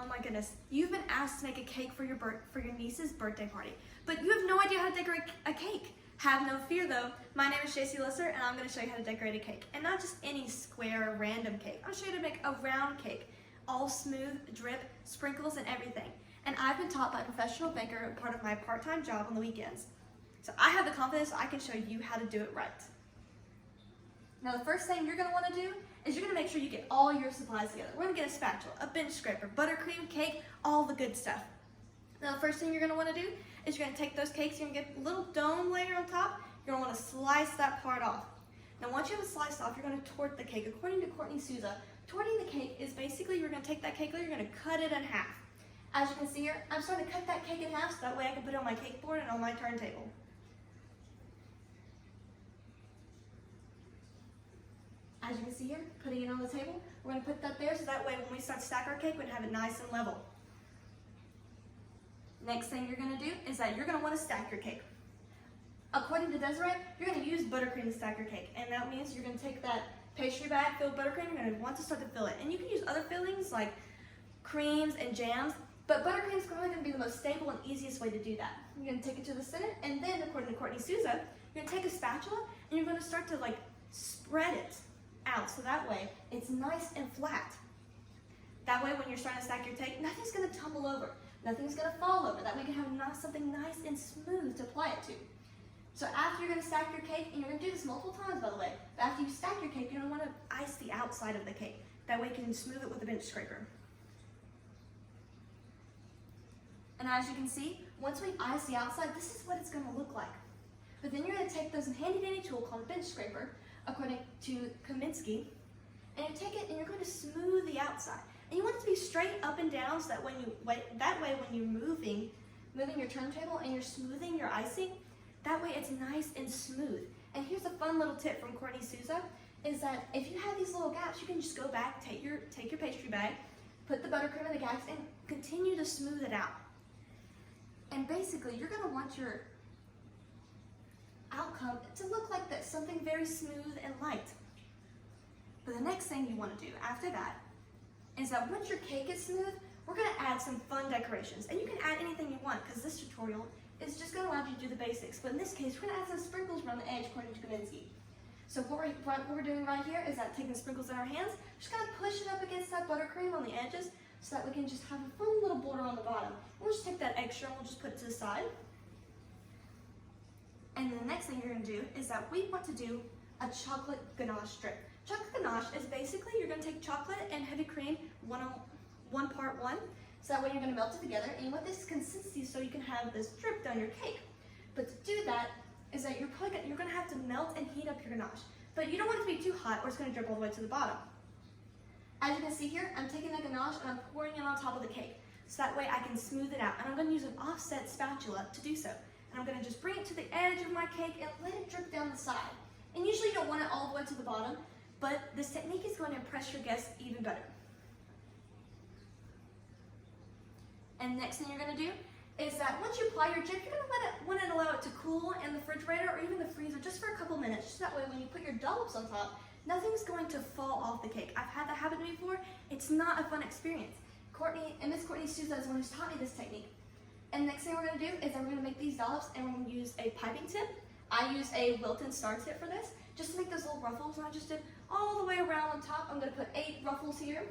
Oh my goodness, you've been asked to make a cake for your niece's birthday party, but you have no idea how to decorate a cake. Have no fear though. My name is JC Lisser and I'm going to show you how to decorate a cake. And not just any square random cake. I'm going to show you how to make a round cake. All smooth, drip, sprinkles and everything. And I've been taught by a professional baker, part of my part-time job on the weekends. So I have the confidence I can show you how to do it right. Now the first thing you're going to want to do is you're going to make sure you get all your supplies together. We're going to get a spatula, a bench scraper, buttercream, cake, all the good stuff. Now the first thing you're going to want to do is you're going to take those cakes, you're going to get a little dome layer on top, you're going to want to slice that part off. Now once you have it sliced off, you're going to tort the cake. According to Courtney Souza, torting the cake is basically you're going to take that cake layer, you're going to cut it in half. As you can see here, I'm starting to cut that cake in half so that way I can put it on my cake board and on my turntable. As you can see here, putting it on the table, we're going to put that there so that way when we start to stack our cake, we can have it nice and level. Next thing you're going to do is that you're going to want to stack your cake. According to Desiree, you're going to use buttercream to stack your cake, and that means you're going to take that pastry bag filled with buttercream, you're going to want to start to fill it. And you can use other fillings like creams and jams, but buttercream is probably going to be the most stable and easiest way to do that. You're going to take it to the center, and then according to Courtney Souza, you're going to take a spatula and you're going to start to spread it out so that way it's nice and flat. That way when you're starting to stack your cake, nothing's going to tumble over, nothing's going to fall over. That way you can have something nice and smooth to apply it to. So after you're going to stack your cake, and you're going to do this multiple times by the way, but after you stack your cake, you're going to want to ice the outside of the cake. That way you can smooth it with a bench scraper. And as you can see, once we ice the outside, this is what it's going to look like. But then you're going to take this handy dandy tool called a bench scraper, according to Kaminsky, and you take it and you're going to smooth the outside. And you want it to be straight up and down so that when you're moving your turntable and you're smoothing your icing, that way it's nice and smooth. And here's a fun little tip from Courtney Souza, is that if you have these little gaps, you can just go back, take your pastry bag, put the buttercream in the gaps, and continue to smooth it out. And basically, you're going to want your outcome to look like this, something very smooth and light. But the next thing you want to do after that is that once your cake is smooth, we're going to add some fun decorations. And you can add anything you want because this tutorial is just going to allow you to do the basics. But in this case, we're going to add some sprinkles around the edge according to Kaminsky. So what we're doing right here is that taking the sprinkles in our hands, just kind of push it up against that buttercream on the edges so that we can just have a fun little border on the bottom. We'll just take that extra and we'll just put it to the side. And then the next thing you're going to do is that we want to do a chocolate ganache strip. Chocolate ganache is basically you're going to take chocolate and heavy cream 1:1. So that way you're going to melt it together, and you want this consistency so you can have this drip down your cake. But to do that is that you're going to have to melt and heat up your ganache. But you don't want it to be too hot or it's going to drip all the way to the bottom. As you can see here, I'm taking the ganache and I'm pouring it on top of the cake. So that way I can smooth it out. And I'm going to use an offset spatula to do so. And I'm going to just bring it to the edge of my cake and let it drip down the side. And usually you don't want it all the way to the bottom, but this technique is going to impress your guests even better. And next thing you're going to do is that once you apply your drip, you're going to want to allow it to cool in the refrigerator or even the freezer just for a couple minutes. Just that way when you put your dollops on top, nothing's going to fall off the cake. I've had that happen to me before. It's not a fun experience. Miss Courtney Souza is the one who's taught me this technique. And next thing we're going to do is that we're going to make these dollops and we're going to use a piping tip. I use a Wilton star tip for this, just to make those little ruffles. And I just did all the way around on top. I'm going to put 8 ruffles here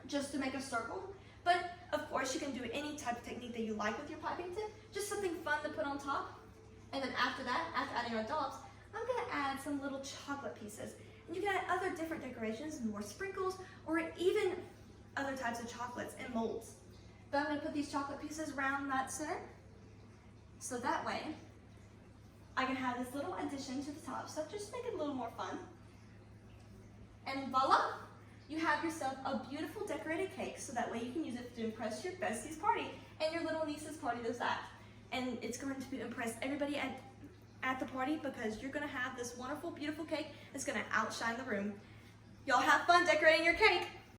just to make a circle. But of course you can do any type of technique that you like with your piping tip, just something fun to put on top. And then after that, after adding our dollops, I'm going to add some little chocolate pieces. And you can add other different decorations, more sprinkles, or even other types of chocolates and molds. But I'm going to put these chocolate pieces around that center, so that way I can have this little addition to the top, so just make it a little more fun. And voila! You have yourself a beautiful decorated cake, so that way you can use it to impress your bestie's party, and your little niece's party does that. And it's going to impress everybody at the party because you're going to have this wonderful, beautiful cake that's going to outshine the room. Y'all have fun decorating your cake!